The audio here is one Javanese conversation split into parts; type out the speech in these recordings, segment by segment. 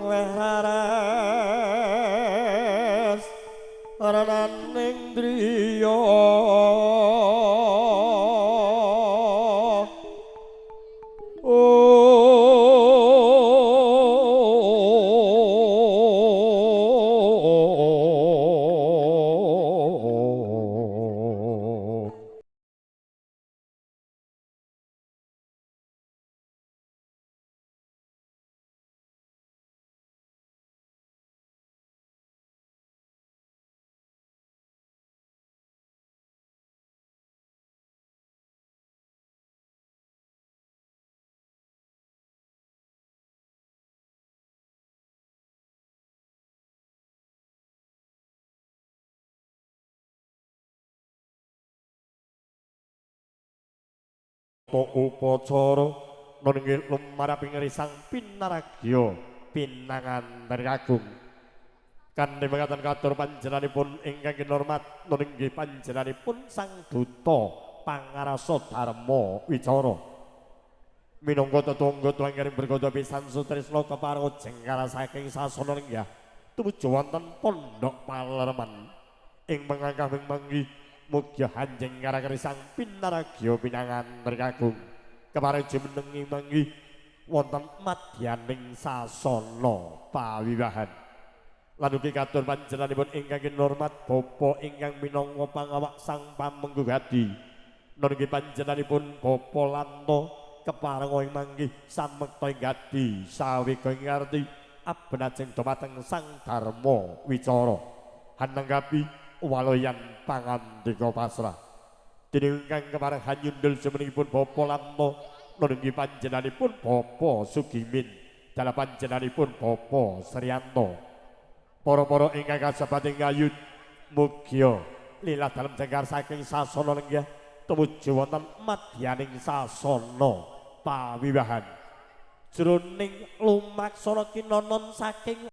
leres renaning driya upacara nunggil lumaraping risang pinaragya pinangan dari agung kanthi mekaten katur panjenenganipun ingkang kinurmat nunggih panjenenganipun sang duta pangarasa dharma wicara minangka tetungga tuwinging berkata pisan sutresna kepareng jengkar saking sasana lenggah tumuju wonten pondok Palerman ing mangkahing manggi mugia hanjeng karakter sang pinaragya pinangan berkagung kepareng jumenengi manggi wonten madyaning sasana pawiwahan lan ugi katur panjenenganipun ingkang kinurmat bapa ingkang minangka pangawak sang pamenggo gadi nunggih panjenenganipun bapa Lanto kepareng ing manggi samekta ing gadi sawega ing ngarti abenajeng dumateng sang dharma wicara hananggapi waloyan pangandika pasrah dening ingkang kepareng hanyundul jumenengipun bapa Lanto nunggih panjenenganipun bapa Sugimin dalah panjenenganipun bapa Sriyanto para-para ingkang kasebat ing ayut mugia lilah dalem jengkar saking sasana lenggah tumuju wonten madyaning sasana pawiwahan jroning lumaksana kinanon saking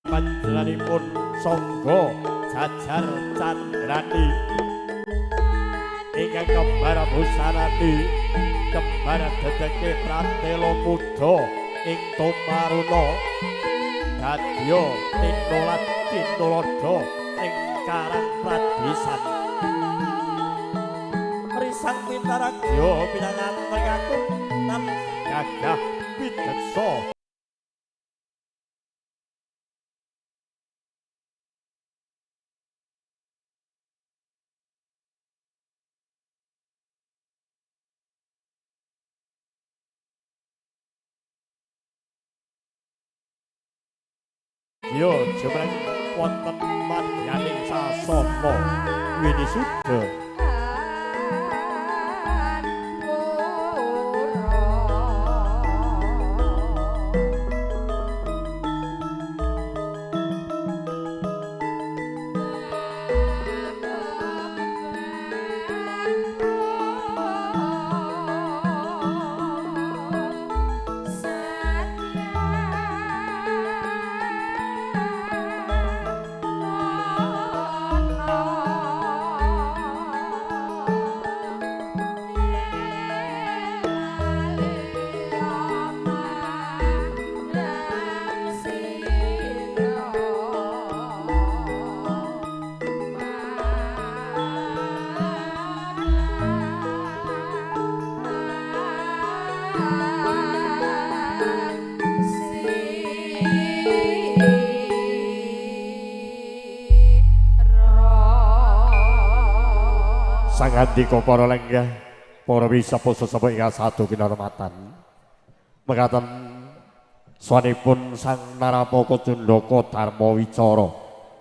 panjenenganipun sangga jajar candrani ingkang kembar busarati kembar dedeke pratela muda ing Tomaruna dadya tinolat tinoloda ing Karang Pradesan risang pinaragya pinangan ngaku nam gagah wideksa yo jemreng wonten madyaning sasana winisuda pangandika para lenggah para wisapa sesepuk ingkang sadu kinurmatan mekaten swanipun Sang Narapaka Cundaka Dharma Wicara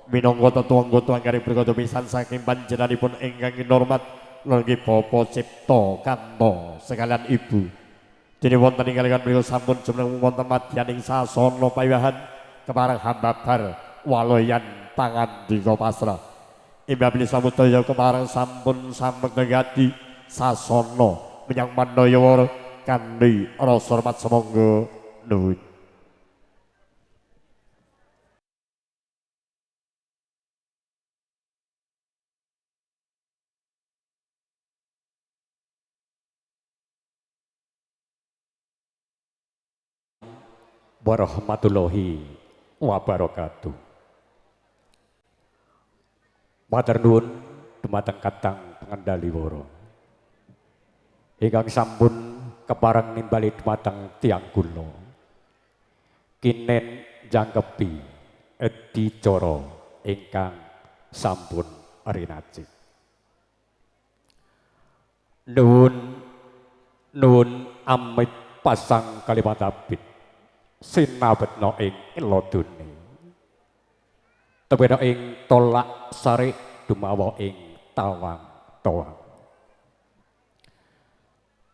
minangka tetuangga anggaring berkata pisan saking panjenenganipun ingkang kinurmat nggih Bapak Cipta Kanta sekalian Ibu dene wonten ing kaliyan mriku sampun jumeneng wonten madyaning sasana pawiwahan kepareng hambabar waloyan pangandika pasrah imbabli samudaya kepareng sampun sampekna gati sasana menyang Mandayawara kanthi rasa hormat semangga nuwun. Warahmatullahi wabarakatuh. Matur nuwun dumateng Katang Pengendali Wara. Ingkang sampun kepareng nimbali dumateng tiyang kula. Kinen jangkepi adicara ingkang sampun rinacik. Nuwun amit pasang kalimat abid. Sinabetna ing elodone tebena ing tolak sari dumawa ing tawang toang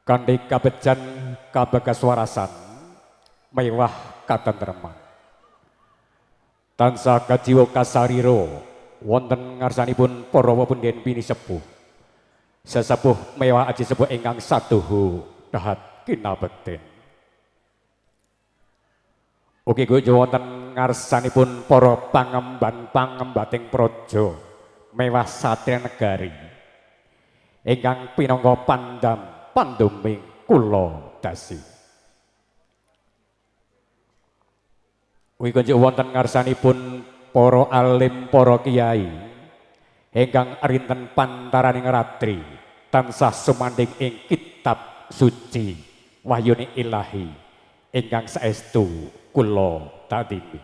kanthi kabejan kabagaswarasan mewah katentreman tansah kajiwa kasarira wonten ngarsanipun para punden bini sepuh sesepuh mewah aji sepuh ingkang saduhu dahat kinabekten. Ugi gujo wonten ngarsanipun para pangemban-pangembating praja mewah satria negari ingkang pinangka pandam panduming kula dasi. Ugi gujo wonten ngarsanipun para alim para kiai ingkang rinten pantaraning ratri tansah sumandhing ing kitab suci wahyune ilahi ingkang saestu kula tadimi.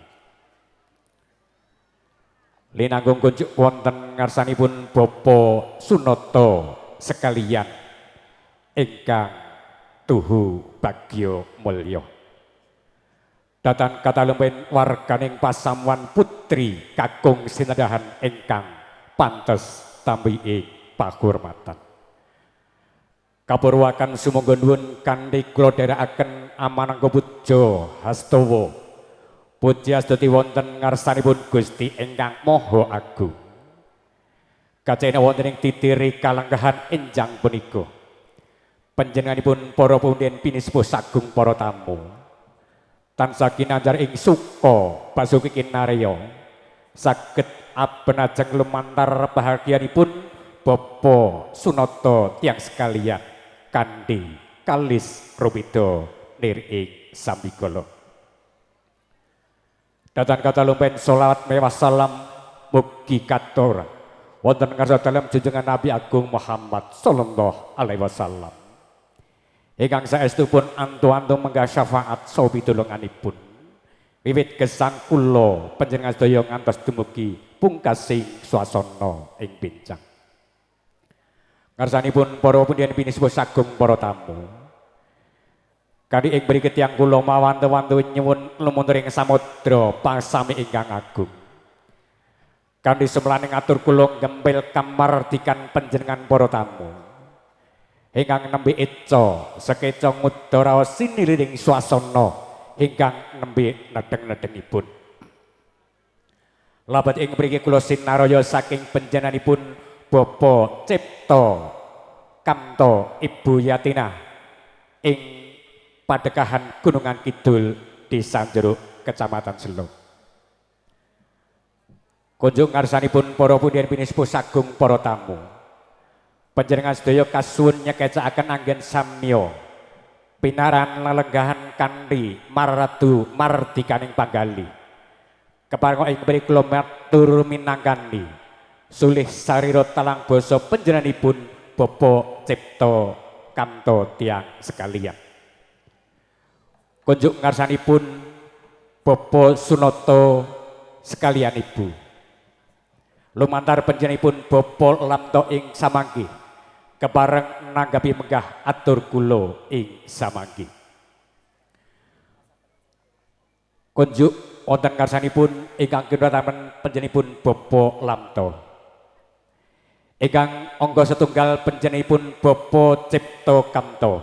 Linanggung kunjuk wonten ngarsanipun Bapak Sunata sekalian ingkang tuhu bagya mulya. Datan katalempin warganing pasamuan putri kakung sinedhahan ingkang pantes tambi pahormatan. Kapurwakan sumangga nuwun kanthi kula dherekaken amanangga puja hastawa puji astuti wonten ngarsanipun Gusti ingkang Maha Agung. Kacena wonten ing titiri kalenggahan enjang punika panjenenganipun para punden pinisepuh sagung para tamu tansah kinanjar ing suka basuki kinarya saged abenajeng lumantar bahagianipun Bapak Sunata tiyang sekalian kanthi kalis rumida niring sambikala. Datan katalumpen sholawat mewah salam mugi katur wonten ngarsa dalem junjungan Nabi Agung Muhammad sallallahu alaihi wasallam. Ingkang saestu pun antu-antu menggah syafaat saha pitulunganipun. Wiwit gesang kula panjenengan sedaya ngantos dumugi pungkasing swasana ing pincang. Ngarsanipun para punden pinisepuh sagung para tamu. Kanthi ing mriki tiyang kula mawantu-wantu nyuwun lumunturing samudra pasami ingkang agung. Kanthi semlaning atur kula gempil kamardikan panjenengan para tamu. Ingkang nembe eca sekeca ngudara sinirining swasana ingkang nembe nedeng-nedengipun. Labet ing mriki kula sinaraya saking panjenenganipun Bapak Cipta Kanta Ibu Yatina ing Padekahan Gunungan Kidul Desa Jeruk Kecamatan Seluk. Kunjung ngarsanipun para punden pinisepuh sagung para tamu. Panjenengan sedaya kasuwun nyekecakaken anggen samya pinaran lelenggahan kanthi maradu mardikaning panggali. Kepareng ing mriki kula matur minangkani sulih sarira talang basa panjenenganipun Bapak Cipta Kanta tiyang sekalian. Kunjuk ngarsanipun Bapak Sunata sekalian Ibu. Lumantar panjenenganipun Bapak lamto ing samanggih kepareng nanggapi menggah atur kula ing samanggi. Kunjuk wonten karsanipun ingkang kinurataken panjenenganipun Bapa Lamto. Ingkang angga setunggal panjenenganipun Bapa Cipta Kamto.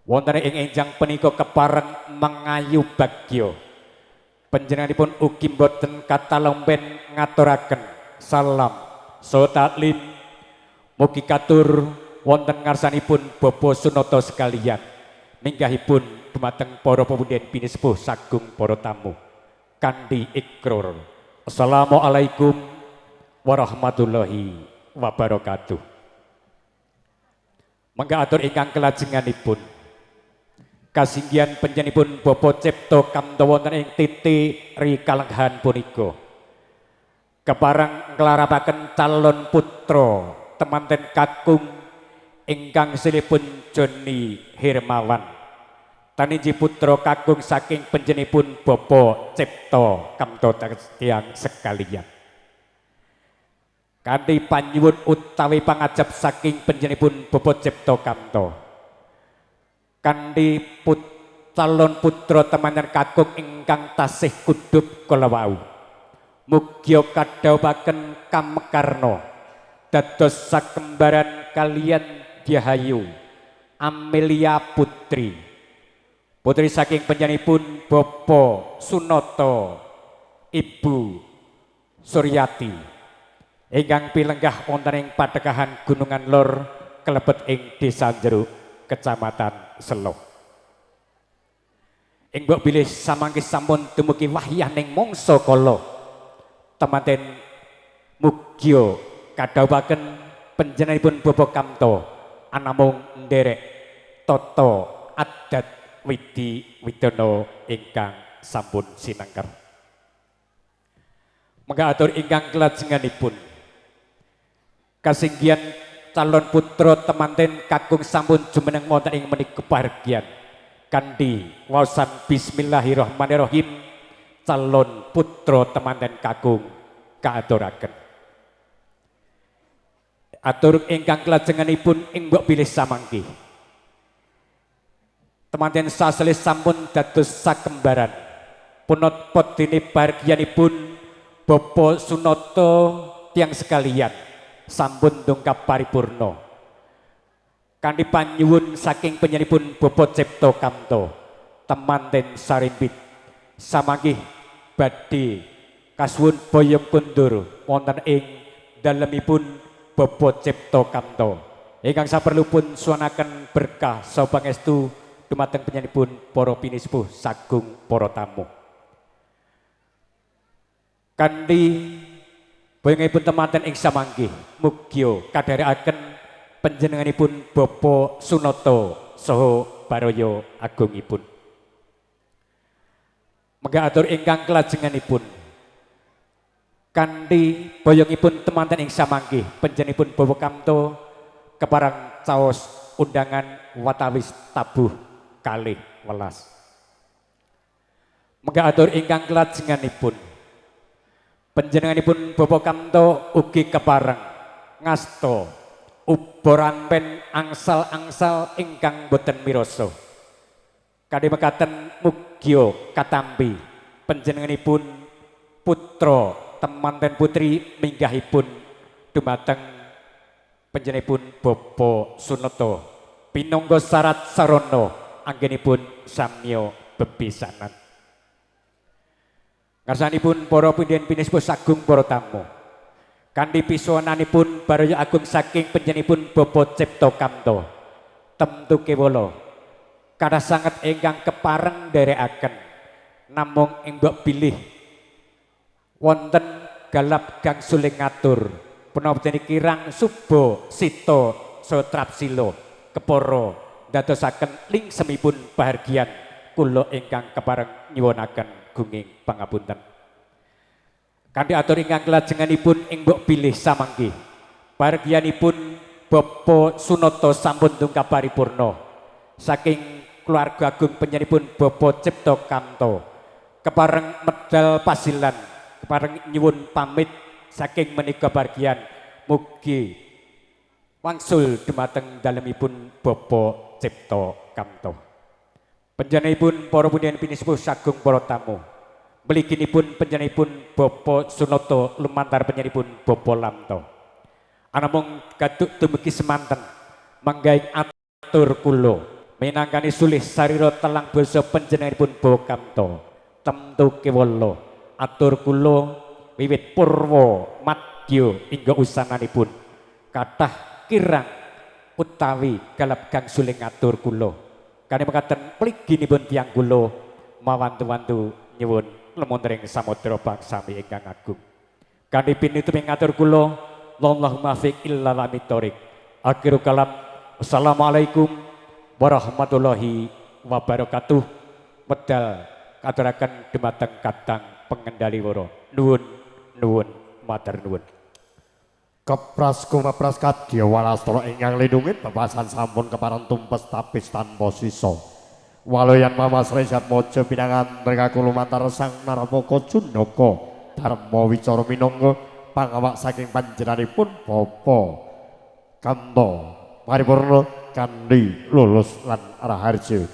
Wonten ing enjang punika kepareng mengayu bagya. Panjenenganipun ugi boten katalompen ngaturaken salam saha taklim mugi katur wonten ngarsanipun Bapa Sunata sekalian minggahipun dumateng para pepundhen pinisepuh sagung para tamu kanthi ikrar Assalamualaikum warahmatullahi wabarakatuh. Mangga atur ingkang kelajenganipun kasinggihan panjenenganipun Bapa Cipta Kamto wonten ing titi rikalenggahan punika kepareng nglarapaken calon putra temanten kakung ingkang silipun Joni Hermawan taniji putra kakung saking panjenenganipun Bapa Cipta Kamto tiyang sekalian. Kanthi panyuwun utawi pangajab saking panjenenganipun Bapa Cipta Kamto kanthi calon putra temanten kakung ingkang tasih kudup kala wau mugia kadhawuhaken kamekarna dados sakembaran kaliyan Diahayu Amelia Putri putri saking panjenenganipun Bapa Sunata Ibu Suryati ingkang pilenggah wonten ing Padekahan Gunungan Lor kelebet ing Desa Jeruk Kecamatan Selo. Ing mbok bilih samangke sampun dumugi wahyaning mangsa kala temanten mugia kadhawuhaken panjenenganipun Bapa Kamto anamung nderek tata adat Widi Widana ingkang sampun sinengker. Mangga atur ingkang kelajenganipun kasinggihan calon putra temanten kakung sampun jumeneng wonten ing menika pahargyan kanthi waosan bismillahirrahmanirrahim calon putra temanten kakung kaaturaken. Atur ingkang kelajenganipun ing mbok bilih samangke temanten saselis sampun dados sakembaran punapa dene pahargyanipun Bapa Sunata tiyang sekalian sampun dongkap paripurna kanthi panyuwun saking panjenenganipun Bapa Cipta Kamto temanten sarimpit samanggih badhe kasuwun boyong kundur wonten ing dalemipun Bapa Cipta Kamto ingkang saperlupun suwanaken berkah saha pangestu dumateng panjenenganipun para pinisepuh sagung para tamu kanthi boyongipun temanten ing samanggih mugia kadherekaken panjenenganipun Bapa Sunata saha baraya agungipun. Mangga atur ingkang kelajenganipun kanthi boyongipun temanten ing samanggih panjenenganipun Bapa Kamto keparang caos undangan watawis tabuh kalih welas. Mangga atur ingkang kelajenganipun panjenenganipun Bapa Kamto ugi kepareng ngasta uboranten angsal-angsal ingkang boten mirasa. Kadhe mekaten mugia katampi panjenenganipun putra temanten putri minggahipun dumateng panjenenganipun Bapa Sunata pinangga syarat sarana anggenipun samya bepisanan. Ngarsanipun para pundhen pinisepuh sagung para tamu kanthi pisuwunanipun baraya agung saking panjenenganipun Bapa Cipta Kamto temtu kewala kathah sanget ingkang kepareng nderekaken namung ing mbok bilih wonten galap gang suling ngatur punapa dene kirang suba sita saha trapsila kepara dadosaken ling semipun pahargyan kula ingkang kepareng nyuwunaken gunging pangapunten. Kanthi atur ingkang kelajenganipun ing mbok bilih samangke pahargyanipun Bapa Sunata sampun dungkap paripurna saking keluarga agung panjenenganipun Bapa Cipta Kamto kepareng medal pasilan kepareng nyuwun pamit saking menika pahargyan mugi wangsul dumateng dalemipun Bapa Cipta Kamto. Panjenenganipun para punden pinisepuh sagung para tamu. Mliginipun panjenenganipun Bapa Sunata lumantar panjenenganipun Bapa Lamto. Anamung gaduk dumugi semanten manggaing atur kula minangkani sulih sarira telang basa panjenenganipun Bapa Kamto. Temtu kewala atur kula wiwit purwa madya hingga usananipun kathah kirang utawi galap kang suling ngatur kula kane mekaten pliginipun tiyang kula mawantu-wantu nyuwun lemontering samudra baksami ingkang agung kanthi pinutup ngatur kula Allahumma fiq illa lamitorik akhiru kalam assalamualaikum warahmatullahi wabarakatuh medal katuraken dumateng kadang pengendali wara nuwun matur nuwun. Kepras kumepras kadya walastara ingkang lindungin bebasan sampun kepareng tumpes tapis tanpa sisa. Waloyan Mamas Resat Mojo pinangan rekaku lumantar sang Narapaka Junaka Dharma Wicara minangka pangawak saking panjenenganipun Bapa Kamto paripurna kanthi lulus lan raharja.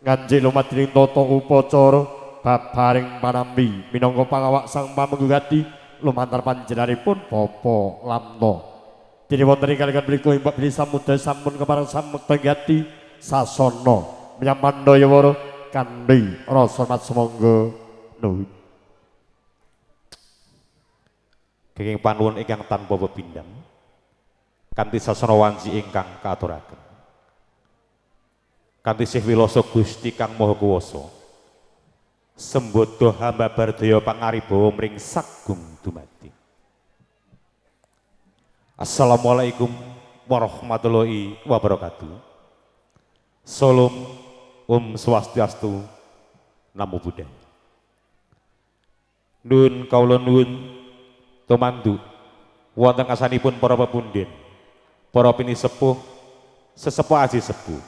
Nganjik lumadhining tata upacara babaring panampi minangka pangawak sang pamengguhati lumantar panjenenganipun Bapa Lamto. Dene wonten ing kaliyan mriku Mbak Bilih Samudra sampun kepareng samekta ngati sasana menyamandaya wara kanthi rasa mat semangga nuwun. Kenging panuwun ingkang tanpa pepindhang kanthi sasana wanci ingkang kaaturaken. Kanthi sih wilasa Gusti Kang Maha Kuwasa sembodo hamba bardaya pangaribawa mring sagung dumadi. Assalamualaikum warahmatullahi wabarakatuh. Salam Swastiastu, Namo Buddhaya. Nuwun kawula nuwun tumandu wonten asanipun para pepundhen, para pinisepuh, sesepuh aji sepuh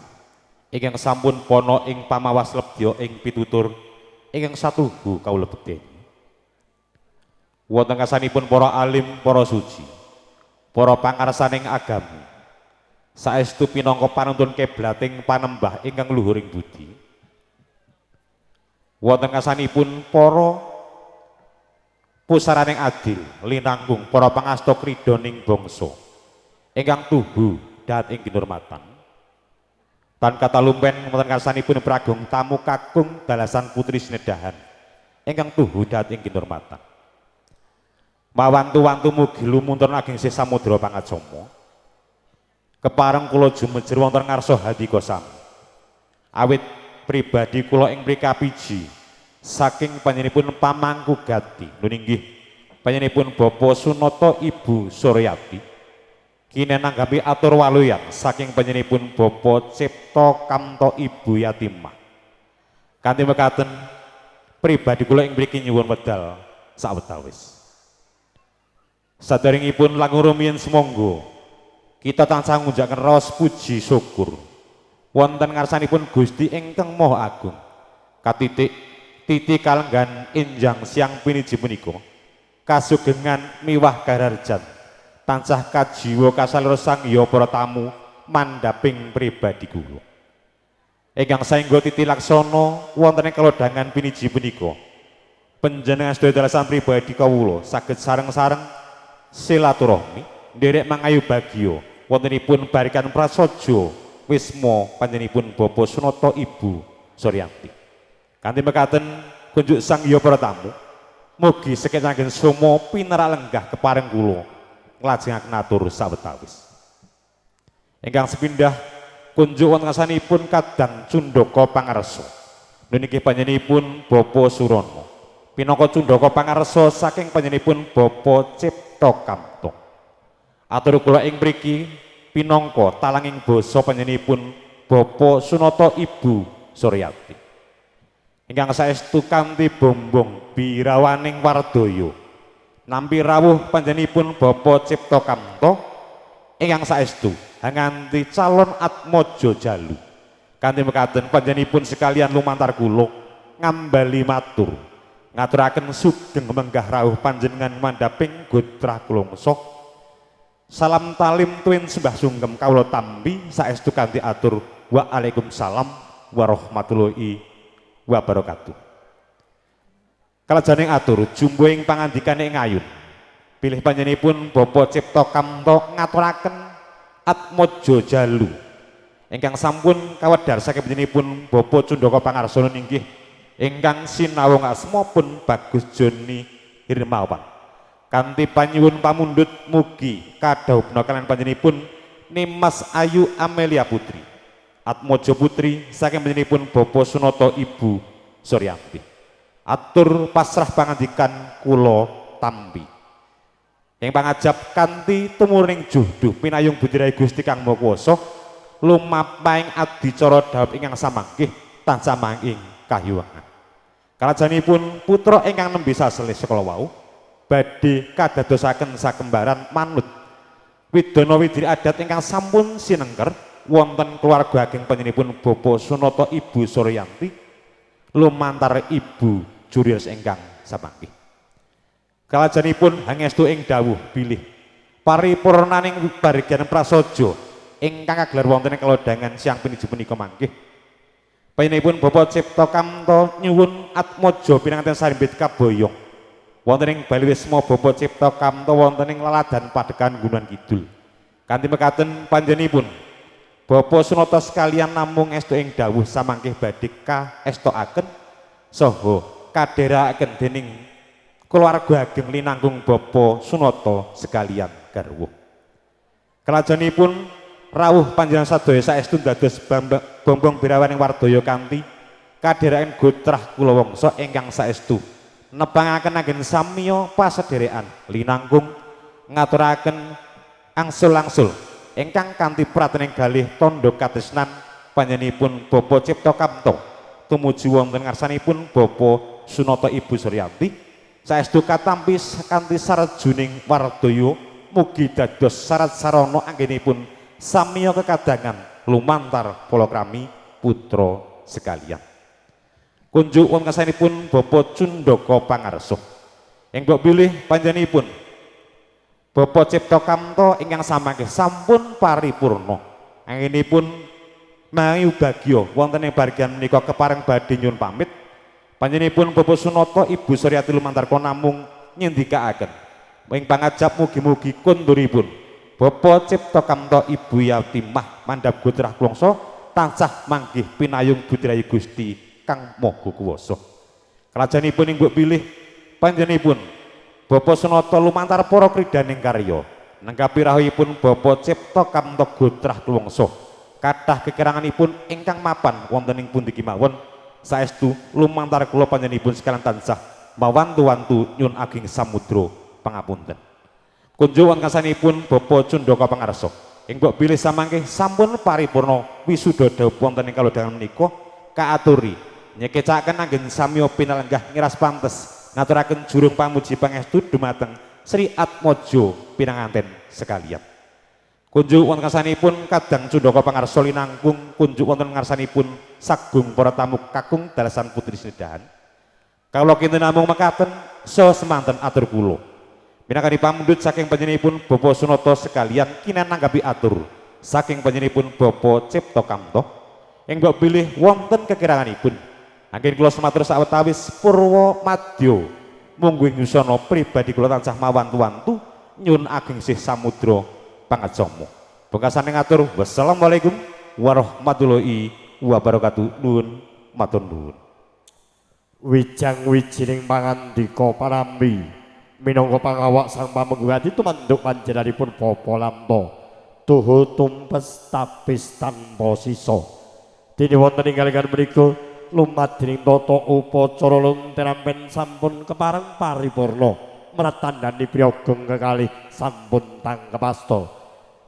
ingkang sampun pono ing pamawas lebya ing pitutur ingkang satuhu kawula bekti. Wonten asanipun para alim, para suci, para pangarsaning agami, saestu pinangka panuntun kiblating panembah ingkang luhuring budi. Wonten asanipun para pusaraning adil linanggung para pangasta kridaning bangsa ingkang tuhu dahat ing kinurmatan. Tan kata lumpen wonten karsanipun pragung tamu kakung dalasan putri sinedahan ingkang tuhu dahat ing kinurmatan. Mawantu-wantu mugi lumuntur ageng sih samudra pangacama. Kepareng kula jumejer wonten ngarsa hadika sami. Awit pribadi kula ing mrikapiji saking panjenenganipun pamangku gati nuninggih panjenenganipun Bapa Sunata Ibu Suryati kinenanggapi atur waluyan saking panjenenganipun Bapa Cipta Kamto Ibu Yatimah. Kanthi mekaten pribadi kula ing mriki nyuwun wedal sawetawis. Sadaringipun langkung rumiyin semonggo kita tansah ngunjakaken raos puji syukur wonten ngarsanipun Gusti ingkang Maha Agung. Katitik titi kalenggan enjang siang piniji punika kasugengan miwah gararjan tansah kajiwa kasalira sangya para tamu mandhaping pribadi kula ingkang saengga titi laksana wonten ing kalodhangan piniji punika panjenengan sedaya dalasan pribadi kawula saged sareng-sareng silaturahmi nderek mangayu bagya wontenipun barikan prasaja wisma panjenenganipun Bapa Sunata Ibu Suryati. Kanthi mekaten kunjuk sangya para tamu mugi sekecangken suma pinarak lenggah kepareng kula nglajengaken atur sawetawis. Ingkang sepindah kunjuk wonten ngasanipun kadang Cundaka Pangarsa niki panjenenganipun Bapa Surana pinangka Cundaka Pangarsa saking panjenenganipun Bapa Cipta Kamto. Atur kula ing mriki pinangka talanging basa panjenenganipun Bapa Sunata Ibu Suryati. Ingkang saestu kanthi bombong birawaning wardaya nampi rawuh panjenenganipun Bapa Cipta Kamto ingkang saestu nganti calon atmaja jalu. Kanthi mekaten panjenenganipun sekalian lumantar kula ngambali matur ngaturaken sugeng menggah rawuh panjenengan mandhaping gotra kulangsa Salam talim tuwin sembah sungkem kawula tampi saestu kanthi atur. Waalaikumsalam warahmatullahi wabarakatuh. Kalajaning atur jumbo ing pangandikane ing ayun. Pilih panjenenganipun Bapak Cipta Kamto ngaturaken Atmaja Jalu. Ingkang sampun kawedhar saking panjenenganipun Bapak Cundaka Pangarsana inggih ingkang sinawung asmapun Bagus Joni Hirmawan. Kanthi panyuwun pamundhut mugi kadhaupna kaliyan panjenenganipun Nimas Ayu Amelia Putri Atmaja Putri saking panjenenganipun Bapak Sunata Ibu Suryanti. Atur pasrah pangandikan kula tampi ing pangajab kanthi tumurning juhduh pinayung budirayu Gusti Kang Maha Kuwasa lumampahing adicara dhawuh ingkang samanggih tansah manging kahyuwangan. Kalajanipun putra ingkang nembe saselih sekala wau badhe kadadosaken sakembaran manut widana widiri adat ingkang sampun sinengker wonten keluarga ageng panjenenganipun Bapak Sunata Ibu Suryanti lumantar Ibu Jurios ingkang samanggih. Kalajanipun hangestu ing dawuh bilih paripurnaning barigyan prasaja ingkang kagelar wonten ing kalodhangan siang pinuju punika mangkih panjenenganipun Bapak Cipta Kamto nyuwun Atmaja pinanganten sarimbit kaboyong wonten ing Bali Wisma Bapak Cipta Kamto wonten ing laladan Padekan Gunung Kidul. Kanthi mekaten panjenenganipun Bapak Sunata sekalian namung estu ing dawuh samangkih badhe kaestokaken saha kadherekaken dening keluarga ageng linanggung Bapak Sunata sekalian garwa. Kalajanipun rawuh panjenengan sadaya saestu dados bombong birawaning wardaya kanthi kadherekaken gotrah kula wangsa ingkang saestu nepangaken anggen samiya pasedherekan linanggung ngaturaken angsul-angsul ingkang kanthi pratening galih tandha katresnan panjenenganipun Bapak Cipta Kamto tumuju wonten ngarsanipun Bapak Sunata Ibu Suryanti saestu katampi kanthi sarjuning wardaya mugi dados sarat sarana anggenipun samiya kekadangan lumantar palakrami putra sekalian. Kunjuk wonten ngarsanipun Bapak Cundaka Pangarsa ingkang bilih panjenenganipun Bapak Cipta Kamto ingkang samanggih sampun paripurna anggenipun mayu bagya wonten ing barigyan menika kepareng badhe nyuwun pamit panjenenganipun Bapak Sunata Ibu Suryati lumantar namung nyendikaaken ing pangajap mugi-mugi konduripun Bapak Cipta Kamto Ibu Yatimah mandhap gotrah kulangsa tansah manggih pinayung budirayu Gusti Kang Maha Kuwasa. Kalajanipun inggih pilih panjenenganipun Bapak Sunata lumantar para kridaning karya nengkapi rahipun Bapak Cipta Kamto gotrah kulangsa kathah kekiranganipun ingkang mapan wonten ing pundi kemawon saestu lumantar kula panjenenganipun sekalian tansah mawantu-wantu nyun ageng samudra pangapunten. Kunjuk wonten kasanipun Bapak Cundaka Pangarsa ingkang bilih samangke sampun paripurna wisuda dawuh wonten ing kalodhangan menika kaaturi nyekecaken anggen samiya pinalenggah ngiras pantes ngaturaken jurung pamuji pangestu dumateng Sri Atmaja pinanganten sekalian. Kunjuk wonten kasanipun kadang Cundaka Pangarsa linangkung kunjuk wonten ngarsanipun sagung para tamu kakung dalasan putri sedahan. Kawula kinten namung mekaten saha semanten atur kula. Minangka pamundhut saking panjenenganipun Bapak Sunata sekalian kinananggapi atur saking panjenenganipun Bapak Cipta Kamto ingkang bilih wonten kekiranganipun anggen kula sematur sawetawis purwa madya mungguing yusana pribadi kula tansah mawantu-wantu nyun ageng sih samudra pangajama. Pungkasaning atur wassalamualaikum warahmatullahi wabarakatuh. Nuwun matur nuwun. Wijang wijining pangandika parambi minangka pangawak sang pamengguhati tumanduk panjenenganipun Bapa Lamto tuhu tumpes tapis tanpa sisa. Dene wonten ing kaliyan mriku lumadring tata upacara lunterampen sampun kepareng paripurna mratandhani priyagong kekalih sampun tangkepasta.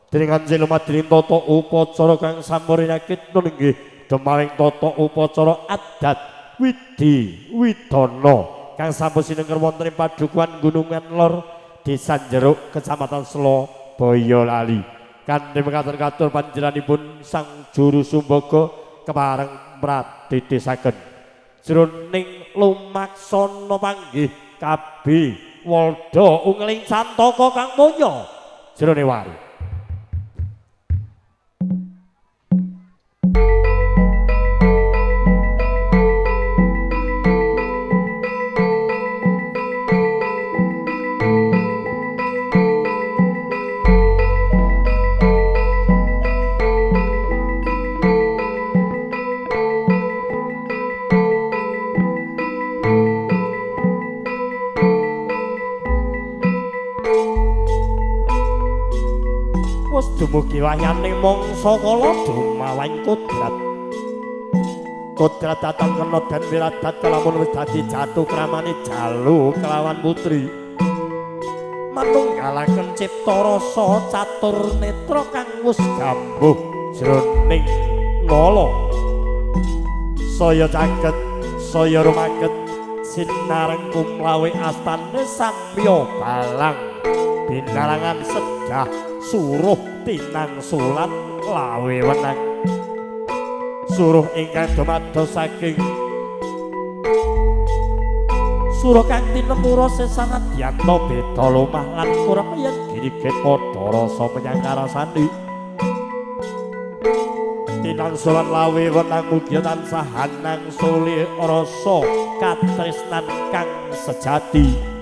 Dening kanjeng lumadring tata upacara kang sampurnakit nunggih demaring tata upacara adat Widi Widana kang sampun sinengker wonten ing Padukuhan Gunungan Lor Desa Jeruk Kecamatan Selo Boyolali. Kanthi mekaten katur panjenenganipun Sang Juru Sumbaga kepareng mratitisaken jroning lumaksana panggih kabeh Walda ungling santaka kang mulya jerone wari. Dumugi wayane mangsa kala dumawan kodrat. Kodrat datang kena dan wiradat kelamun wis dadi jatuh kramane jalu kelawan putri. Manunggalaken cipta rasa catur netra kang wis gambuh jroning ngala. Saya caket, saya rumaket sinareng kumlawe astane samya balang. Binarangan sedah suruh tinang sulat lawe wenang suruh ingkang dumados saking suruh kang tinemura sesanadyanto beda lumah lan kurang yen giriget padha rasa penyangkarasani tinang sulat lawe wenang mugi tansah hanang suli rasa katresnan kang sejati.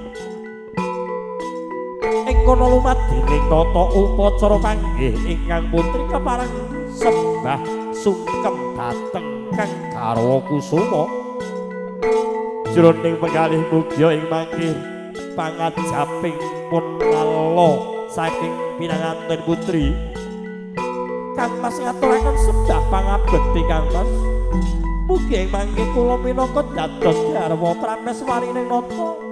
Ing kono lumadine tata upacara panggih ingkang putri kepareng sembah sungkem dhateng kang garwa kusuma jroning penggalih mugia ing mangkih pangajaping pun lalo saking pinanganten putri Kang Mas ngaturaken sembah pangabekti Kang Mas mugi ing mangkih kula minangka dados garwa prameswarining nata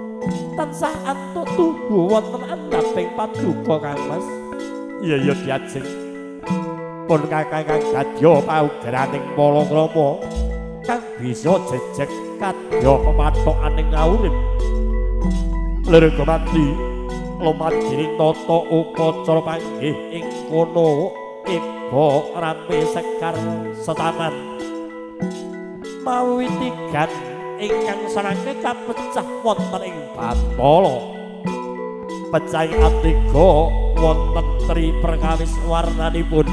tansah antuk tugu wonten andhaping paduka Kang Mas. Iya diajeng. Pun kakang kadya paugraning palakrama kang bisa jejeg kadya pematokaning ngawurip. Lir gumati lumadhining tata upacara panggih ing kono iba rame sekar setaman. Mawitigan ingkang sarangke kapecah wonten ing Batara. Pecahing atiga wonten tri perkawis warnanipun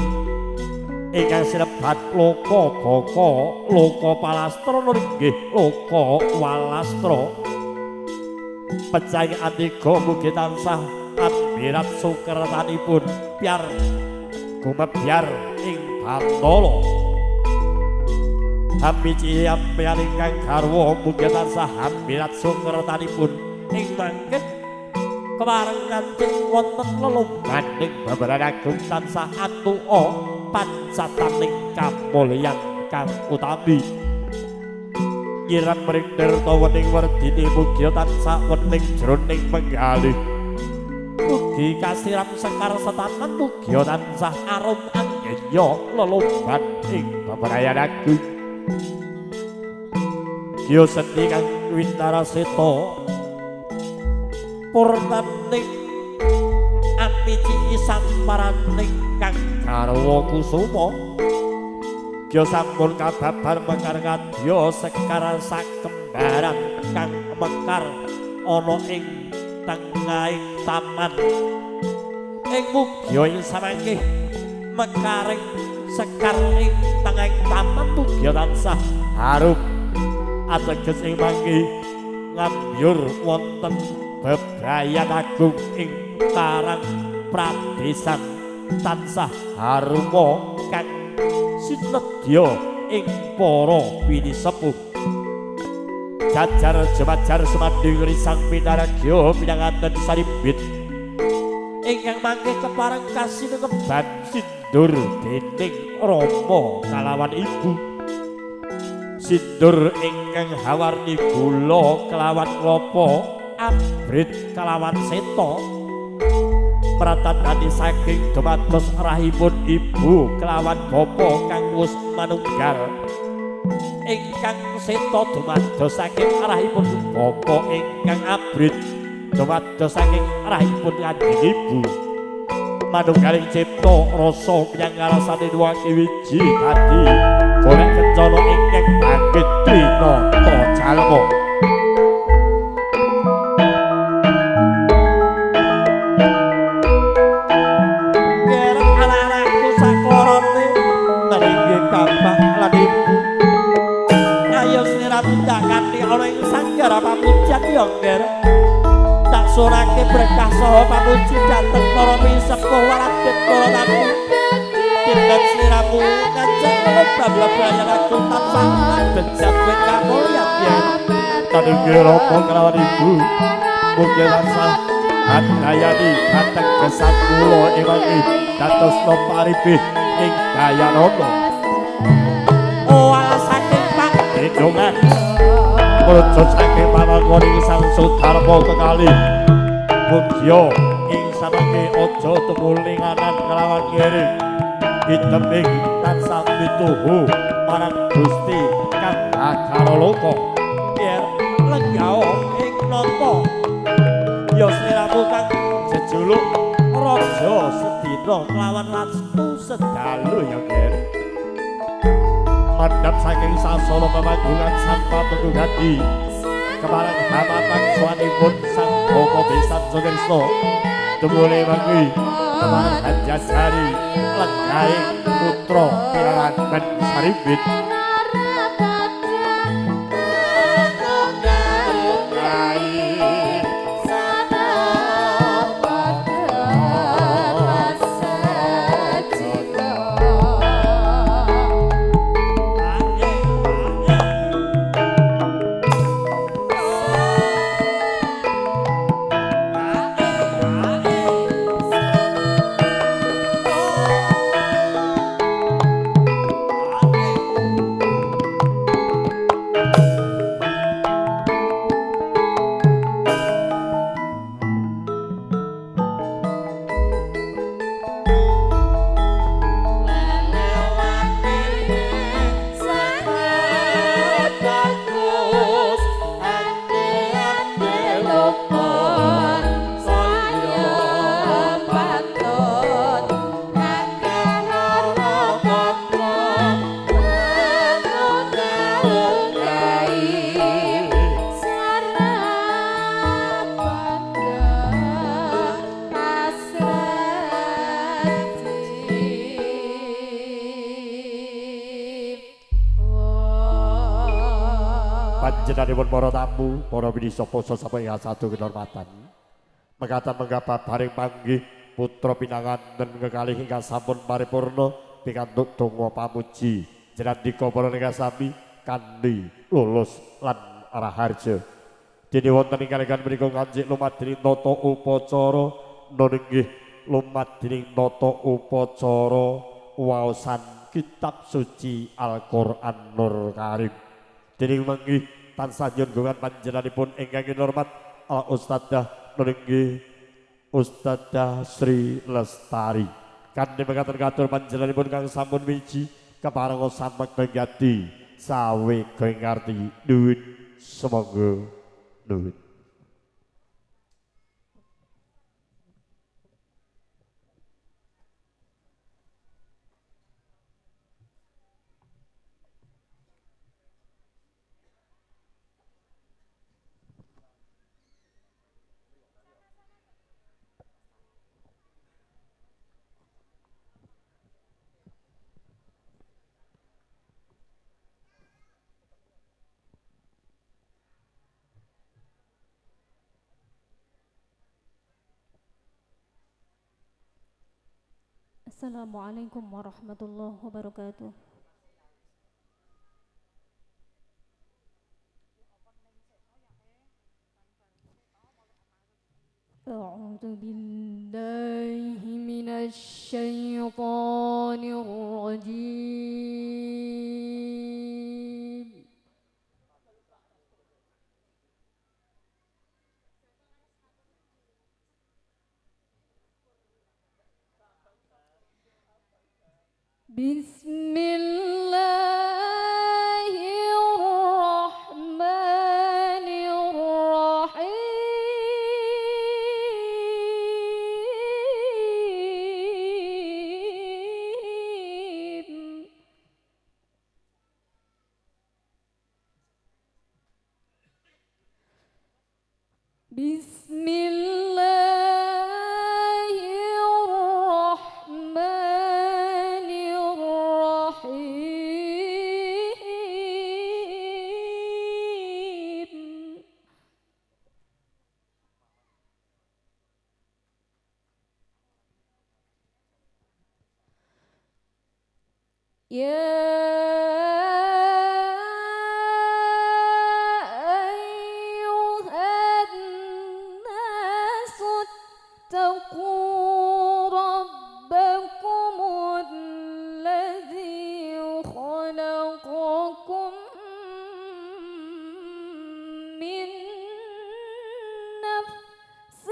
ingkang sinebat loka baka, loka palastra nggih loka walastra. Pecahing atiga mugi tansah ambirat sukertanipun biar gumebyar ing Batara. Hamiji ampeyan ingkang garwa mugi tansah ambirat sukertanipun ing mangke kepareng kanthi wonten lelungganing babaran agung tansah atuka pancataning kamulyan kang utami. Nyiram mring tirta wening werdine mugi tansah wening jroning penggalih. Mugi kasiram sekar setaman mugi tansah arum anggenya lelunggan ing babaran agung. Kyo sendi kang winaraseta purnaning amiji samparaning kang garwa kusuma. Kyo sampun kababar mekar kadya sekar sakembaran kang mekar ana ing tengahing taman. Ing mugia ing samangke mekaring sekar ing tengahing taman mugi tansah harum ateges ing mangke ngambyur wonten bebrayan agung ing karang pradesan tansah haruma kang sinedya ing para pinisepuh. Jajar jemajar sumanding risang pinaragya pinanganten sarimbit ingkang mangke kepareng kasineban sindur dening Rama kalawan ibu. Sindur ingkang hawarni gula kelawan klapa abrit kelawan seta pratandhani saking dumados rahipun ibu kelawan bapa kang wus manunggal. Ingkang seta dumados saking rahipun bapa ingkang abrit dumados saking rahipun kanjeng ibu. Manunggaling cipta rasa panyangkarasane nuwuhaken wiji dadi golek kencana ingkang bangkit trinata jalma. ana ing sanggara pamujan ya Nger. Tak surake berkah saha pamuji dhateng para pisepuh waladit para tamu. Dinten sliramu kanjeng lebab-lebayan aku tansah bejat wit kamulyan yen. Kadung rapa kelawan ibu. Mugi tansah andayani dhateng gesang kula ewangi dados paribih ing daya rama. Oh saking Pak Edongan Murujud saking pamangoning sang Sudarma kekalih Mugya ing samangke aja tumulinganan kelawan kiri Hiteming tansah pituhu marang Gusti kang Agaraloka yen lenggao ing nata ya sliramu kang jejuluk Raja Sedina kelawan lastu sedalu ya Ger. Mandhap saking sasana pemanggungan Sang Pamanggungadi kemarang hamatang swanipun Sang Bapa Besan Sutrisno tumuli manggi kemarang Hanjasari lenggahing putra Pirangan Saribit panjenenganipun para tamu, para winisa poso sapa ing satu kehormatan. Mekaten menggapa bareng panggih putra pinanganten kekalih ingkang sampun paripurna pikantuk donga pamuji. Jenandika para ingkang sami kandi lulus lan raharja. Dene wonten ing kalegan menika kanjeng lumadhening tata upacara nggih lumadhening tata upacara waosan kitab suci Al-Qur'an Nur Karim. Dening manggi tansah nyuwun panjenenganipun ingkang kinurmat Ustadzah nggih Ustadzah Sri Lestari. Kanthi mekaten katur panjenenganipun kang sampun wiji keparenga sampek benggati sawe going ngarti nuwun semangga nuwun. Assalamualaikum warahmatullahi wabarakatuh. A'udzu billahi minasy syaithanir rajim. Bismillahirrahmanirrahim. Bismillahirrahmanirrahim. يا أيها الناس اتقوا ربكم الذي خلقكم من نفس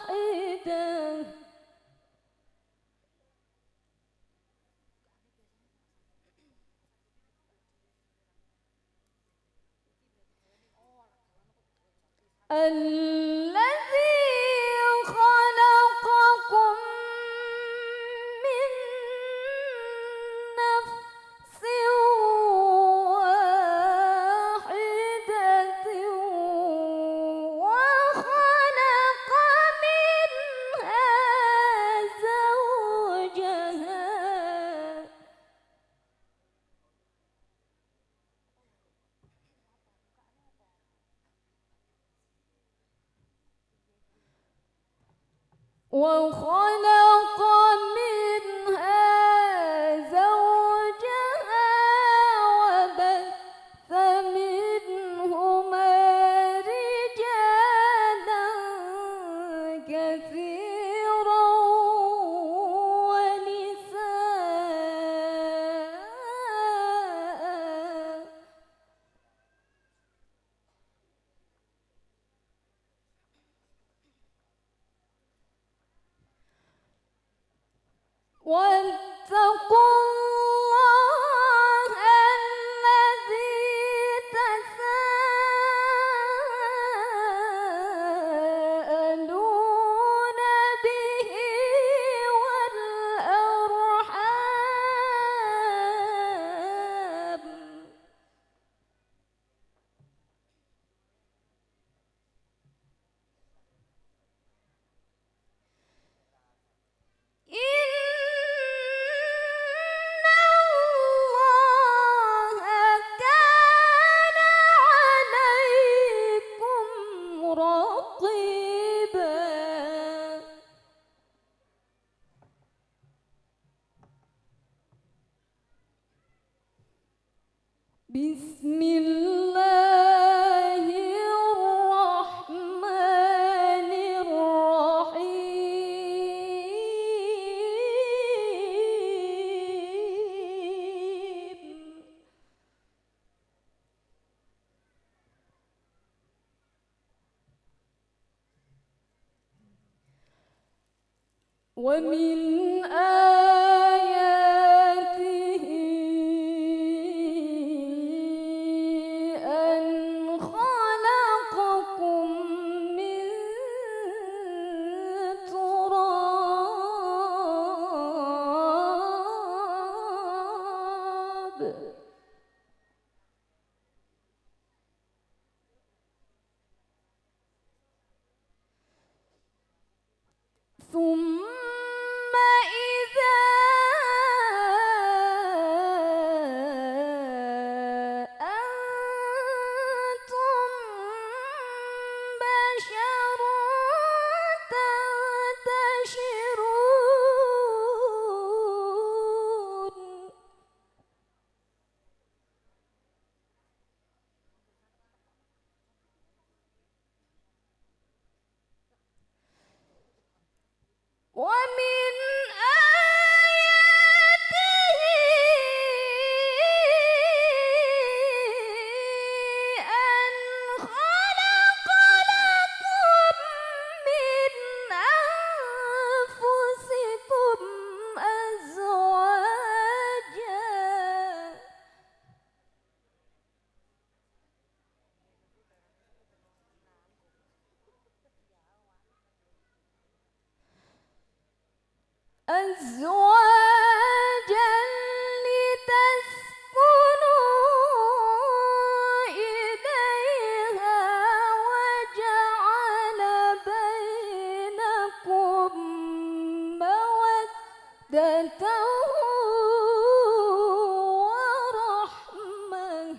واحدة الذي خلقكم من نفس واحدة وخلق منها زوجها وخلق منها زوجها وبث منهما رجالا كثيرا ونساء واتقوا الله الذي تساءلون به والأرحام إن الله كان عليكم رقيبا بسم الله الرحمن الرحيم ومن آياته أن خلقكم من تراب ثم إذا أنتم بشر تنتشرون ومن آياته أن خلق لكم من أنفسكم أزواجا أزواجا لتسكنوا إليها وجعل بينكم مودة ورحمة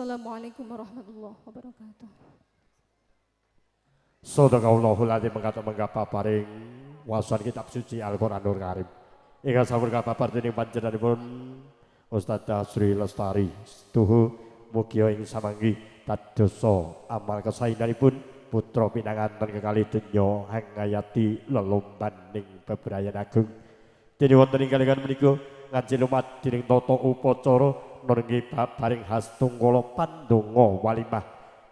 Assalamualaikum warahmatullahi wabarakatuh. Sadaqallahul adzim mengapa paring wasan kitab suci Al-Qur'anul Karim. Ingkang sampun kababar dening panjenenganipun Ustaz Sri Lestari. Tuhu mugi ing samanggi tadosa amal kesaenanipun putra pinanganten kekalih donya hangayati lelombaning bebrayan agung. Dene wonten ing kaliyan menika ngaji lumat dening tata upacara nurungi babaring hastungkala pandonga walimah.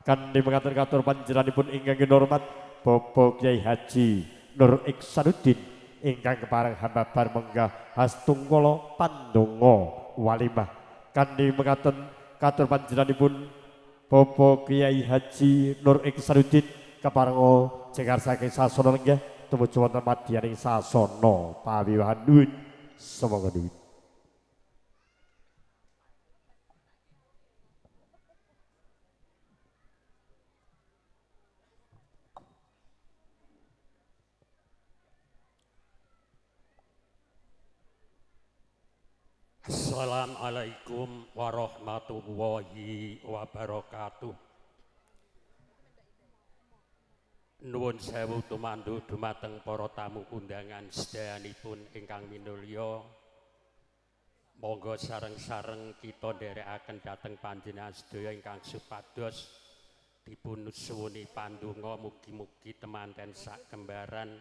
Kanthi mengatur katur panjenenganipun ingkang hormat Bapak Kyai Haji Nur Iksanuddin ingkang kepareng hambabar menggah hastungkala pandonga walimah. Kanthi mengatur katur panjenenganipun Bapak Kyai Haji Nur Iksanuddin keparenga jengar saking sasana lenggah tumuju wonten madyaning sasana pawiwahan nuwun semoga nuwun. Assalamualaikum warahmatullahi wabarakatuh. Nuwun sewu tumandu dumateng para tamu undangan sedayanipun ingkang minulya. Monggo sareng-sareng kita nderekaken dhateng panjenengan sedaya ingkang supados dipun suwuni pandonga mugi-mugi temanten sak kembaran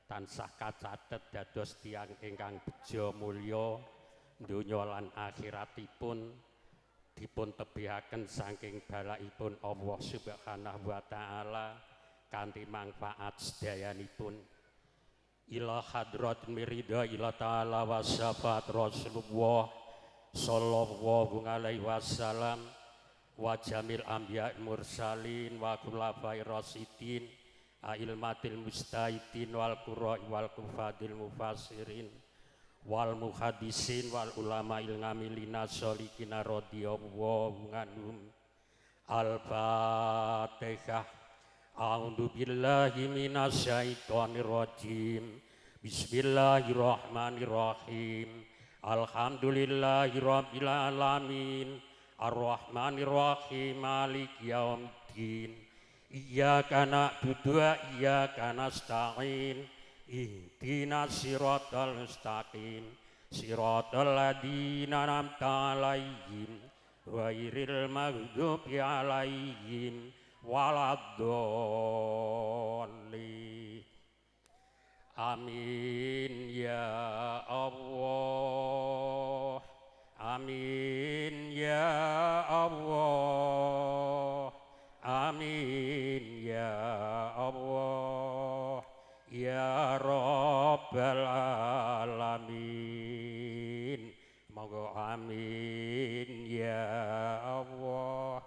tansah kacatet dados tiyang ingkang beja mulya donya lan akhiratipun dipun tebihaken saking balaipun Allah Subhanahu wa taala kanthi manfaat sedayanipun ila hadrat mirida ila taala wa syafaat Rasulullah sallallahu alaihi wasallam wa jamil anbiya mursalin wa khulafai rasyidin ailmatil mustahidin wal qurra wal kufadil mufassirin wal muhadisin wal ulama ilngamilina solikina radhiyallahu anhum. Al-Fatihah. A'udzu billahi minasyaitonir rajim. Bismillahirrahmanirrahim. Alhamdulillahirabbil alamin. Arrahmanir rahim. Maliki yaumiddin. Iyyaka na'budu wa iyyaka nasta'in. Ihdinas siratal mustaqim siratal ladzina an'amta 'alaihim ghairil maghdubi 'alaihim waladdallin. Amin ya Allah. Amin ya Allah. Amin ya Allah. Ya Rabbal Alamin. Monggo amin ya Allah.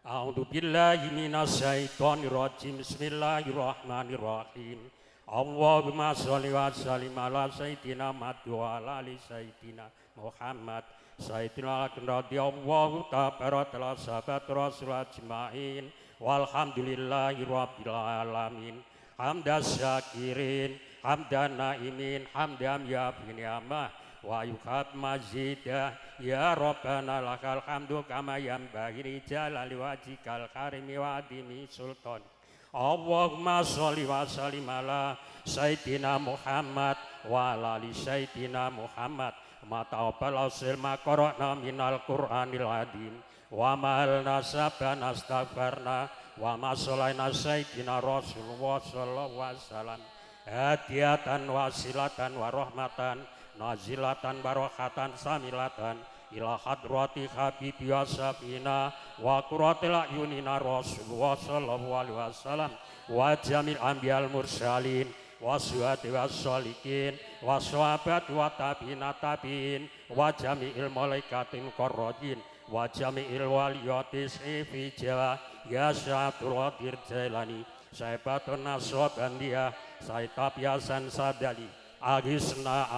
A'udzu billahi minasyaitonir rajim. Bismillahirrahmanirrahim. Allahumma sholli wa sallim ala sayyidina Muhammad wa ala ali sayyidina Muhammad. Sayyidina radhiyallahu ta'ala sahabat Rasul ajmain. Walhamdulillahi rabbil alamin. Hamdas syakirin, hamdan naimin, hamdam ya biniyamah, wa yukhab mazidah, ya Rabbana lakal hamdu kama yambaghi jalali wajhikal karimi wa adimi sultan. Allahumma sholli wa sallim ala sayyidina Muhammad wa ala ali sayyidina Muhammad. Ma taqabbal ma qara'na minal Qur'anil azim wa mal nasabana astaghfarna wa masolaina sayyidina Rasulullah sallallahu alaihi wasallam hadiatan wasilatan warahmatan nazilatan barakatan samilatan ila hadrati habibi wasafina wa qurratil ayunina Rasulullah sallallahu alaihi wasallam wa jamil anbiyal mursalin wa suhati wassalikin wa sahabat wa tabiin wa jami'il malaikatin qarrajin wa jami'il waliyatis fi jawa ya Syabdul Qadir Jailani Saibatun Nasobandia Saitabiasan Sadali Agisna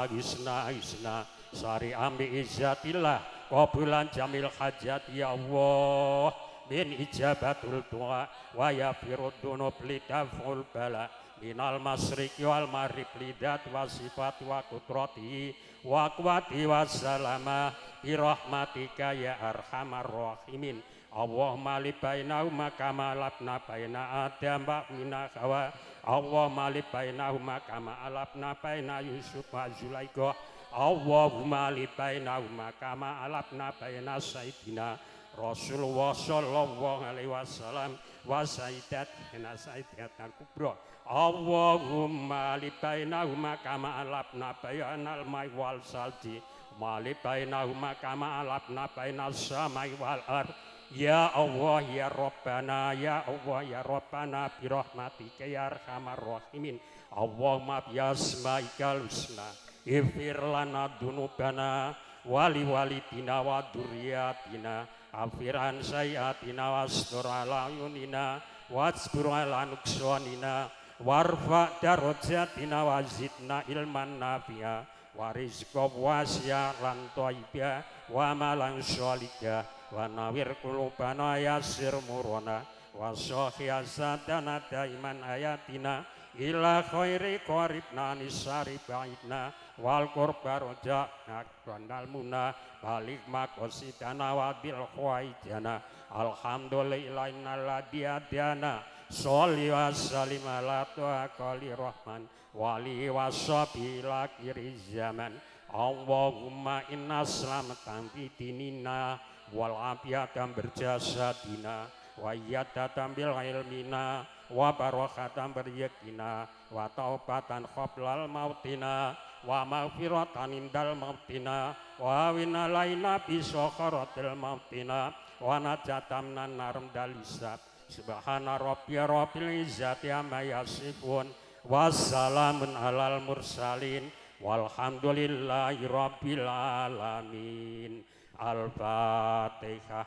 Sari ambi izzatillah qabulan jamil hajat ya Allah min ijabatul doa wa yafirud dunub lidaful bala minal masriqi wal maghrib lidat wa sifat wa qudrati wa quwati wa salama bi rahmatika ya arhamar rahimin. Allahumma li bainahuma kama alafna baina adam wa mina hawa. Allahumma li bainahuma kama alafna baina Yusuf wa Zulaikha. Allahumma li bainahuma kama alafna baina Sayyidina Rasulullah sallallahu alaihi wasallam wa sayyidatina sayyidatul kubra. Allahumma li bainahuma kama alafna bainal mai wal salji ma li bainahuma kama alafna bainas samai wal ard. Ya Allah ya Rabbana ya Allah ya Rabbana bi rahmatika ya arhamar rahimin. Allahumma bi asmaikal husna ighfir lana dzunubana wali walidina wa dzurriyyatina afiran sayyatina wastur ala yunina wasbur ala nukswanina warfa darajatina wazidna ilman nafi'a wa rizqa wasi'a lan thayyiba wa malan sholika wa nawir qulubana yasir murona wa sahiyasatana daiman ayatina ila khairi qaribna nisari baidna wal qurba roja'na bandal muna balik makosidana wa bil khawijana alhamdulillah innalladzi adana sholli wa sallim ala tuaqali rahman wali washabi lakiri zaman. Allahumma inna selamatan bidinina wal afiyatan berjasadina wa iyadatan bil ilmina wa barakatan beryakina wa taubatan qoblal mautina wa maghfiratan indal mautina wa winalaina bisokharatil mautina wa najatan minan narim dalisab. Subhana rabbiya rabbil izzati amma yasifun wassalamun alal mursalin walhamdulillahi rabbil alamin. Al-Fatihah.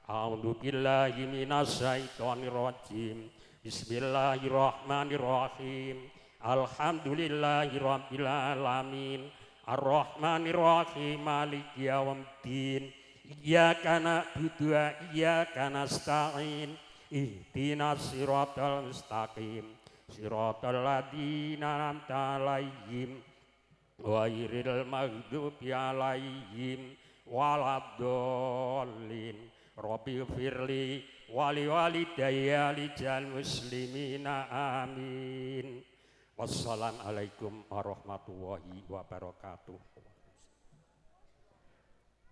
A'udzu billahi minasyaitonir rajim. Bismillahirrahmanirrahim. Alhamdulillahi rabbil alamin. Ar-Rahmanir Rahim. Maliki yaumiddin. Iyyaka na'budu wa iyyaka nasta'in. Ihdinas siratal mustaqim. Siratal ladzina an'amta 'alaihim ghairil maghdubi 'alaihim waladdallin. Rabbi firli wali walidayya lijal muslimina amin. Wassalamualaikum warahmatullahi wabarakatuh.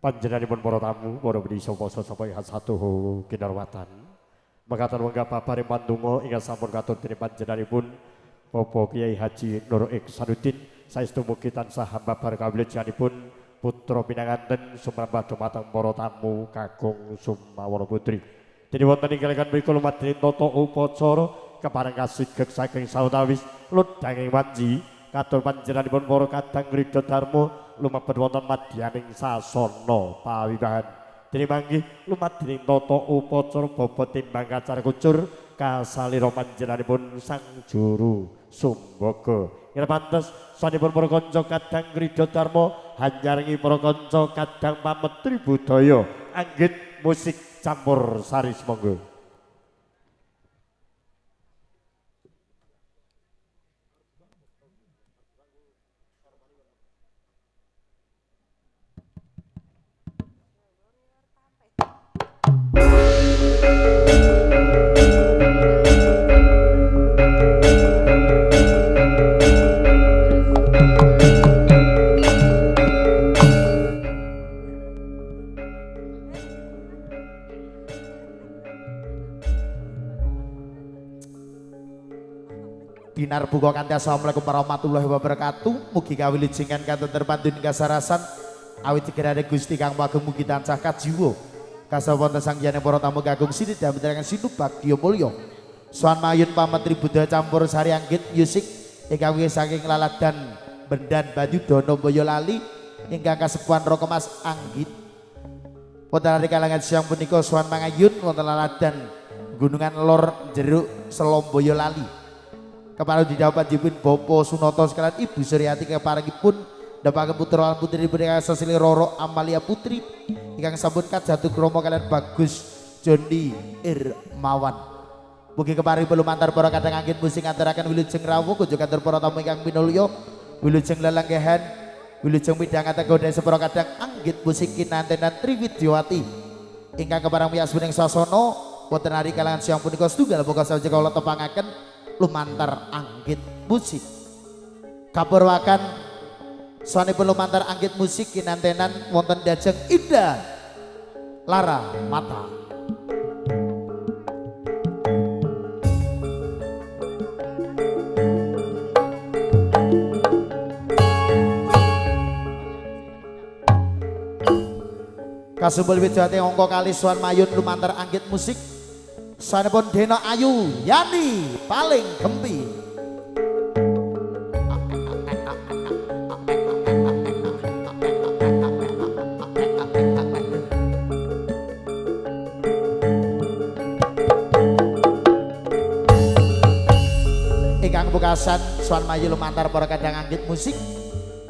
Panjenenganipun para tamu, para budi sapa-sapa ingkang satuhu kinarwatan. Mekaten wenggal paparing pandonga ingkang sampun katut dening panjenenganipun Bapak Kyai Haji Nur Ihsanuddin saestu mugi tansah babar kawilujenganipun putra pinanganten sumrambah dumateng para tamu kakung Sumawara Putri. Dene wonten inggih mriku lumadri tata upacara kepareng kasigeg saking sawetawis ludanging wanci katur panjenenganipun para kadang Ridho Darma lumebet wonten madyaning sasana pawibahan. Dene mangke lumadri tata upacara bobot timbang acara kucur kasalira panjenenganipun Sang Juru Sumbaga. Yen pantes sanipun para kanca kadang Ridho Darma hanjaringi para kanca kadang pametri budaya anggit musik campur sari monggo. Dinar buka kanthi assalamualaikum warahmatullahi wabarakatuh. Mugi kawilujengan katentrem pandun kasarasan awit jegerane Gusti kang pageng mugi tansah kajiwa kasawonten sangjane para tamu kakung sini dametaken sinubagya mulya. Swan mayun pametri budaya campur sari anggit musik ingkang saking laladan Bendan Badyudana Boyolali ingkang kasepuhan Raka Mas Anggit. Wonten kalangan siang punika swan mangayun wonten laladan Gunungan Lor Jeruk Selom Boyolali. Kepada didapat jipun Bopo Sunoto sekalian Ibu Suryati keparengipun dapaken putra lan putri punika Sesili Roro Amalia Putri ingkang sampun kajatuh krama kalian Bagus Jondi Irmawan. Mugi kepari belum antar para kadang angin musik antarakan wilujeng rawuh kunjuk antar para tamu ingkang minulya wilujeng lelenggehan wilujeng midhang kategori separa kadang anggit musik kinantenan Triwidyawati ingkang keparang miyas bening sasana wonten ari kalangan siang punika setunggal boga saja kula tepangaken lumantar anggit musik kapurwakan sanipun lumantar anggit musik kinantenan wonten dajeng Indah Lara Mata. Kasumbul Widyawati angka kali Suwan Mayun lumantar anggit musik sanepun Dena Ayu Yani paling gempi. Ingkang bukasan Suwan Mayu lumantar para kadang anggit musik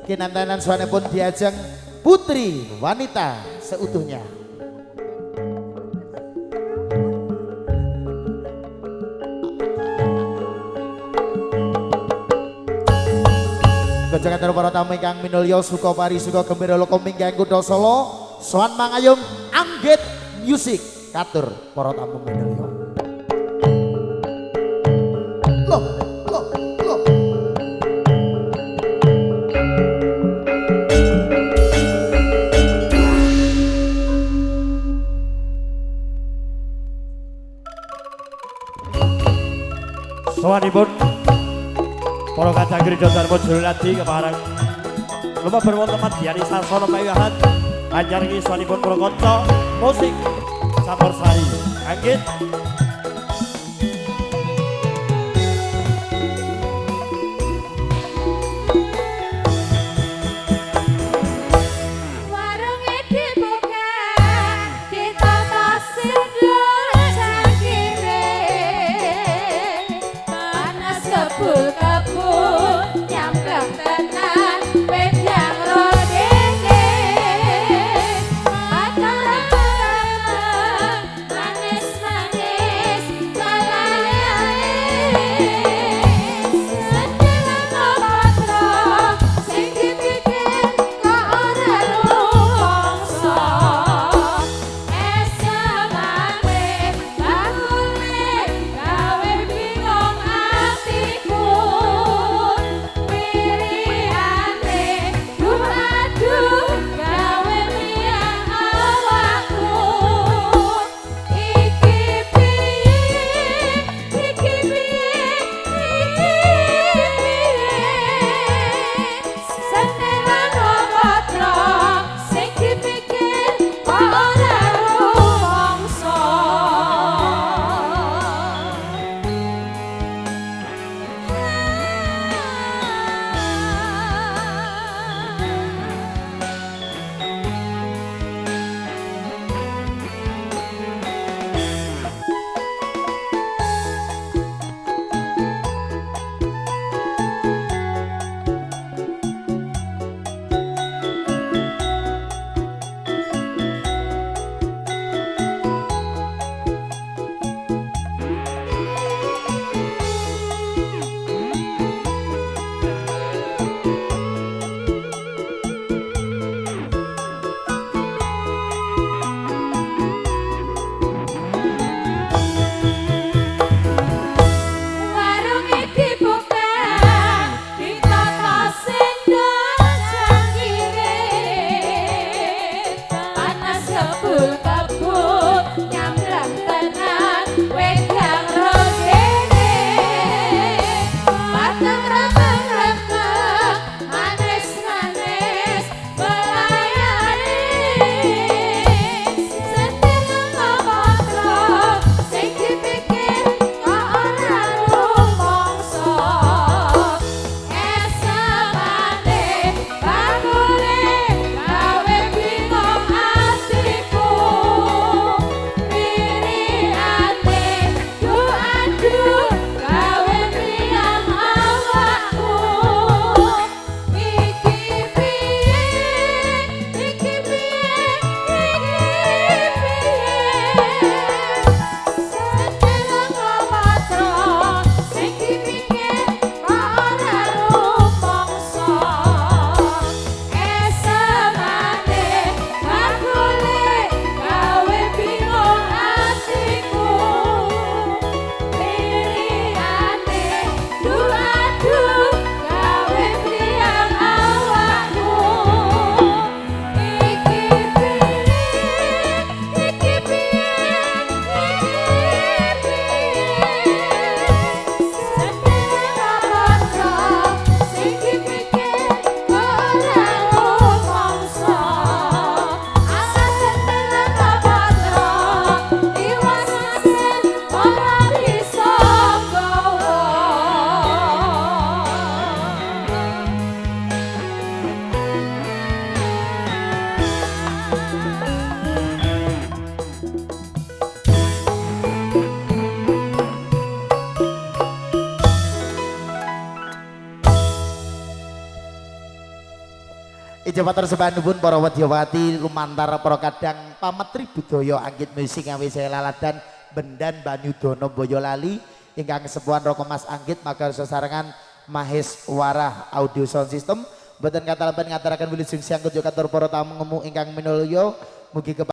kinantenan suwanipun diajeng Putri Wanita seutuhnya. Kejagaan para tamu ingkang minulya suka pari suka gembira loko minggah kutha Solo Suwan Mangayum anggit musik katur para tamu minulya. Loh. Sawanipun para kadang Grida Dharma Joladi keparang lumah berwonten Madyani Sasana Pawiyahan anjarengi sawanipun para kanca musik campursari anggit Ijabatur sebanipun para wadyawati lumantar para kadang pametri budaya anggit musik ngawi laladan bendan Banyudono Boyolali ingkang sepuhan Roko Mas Anggit magar sesarengan Mahes Warah Audio Sound System boten katalaban ngataraken wilujeng siang katur para tamu ngemu ingkang minulya mugi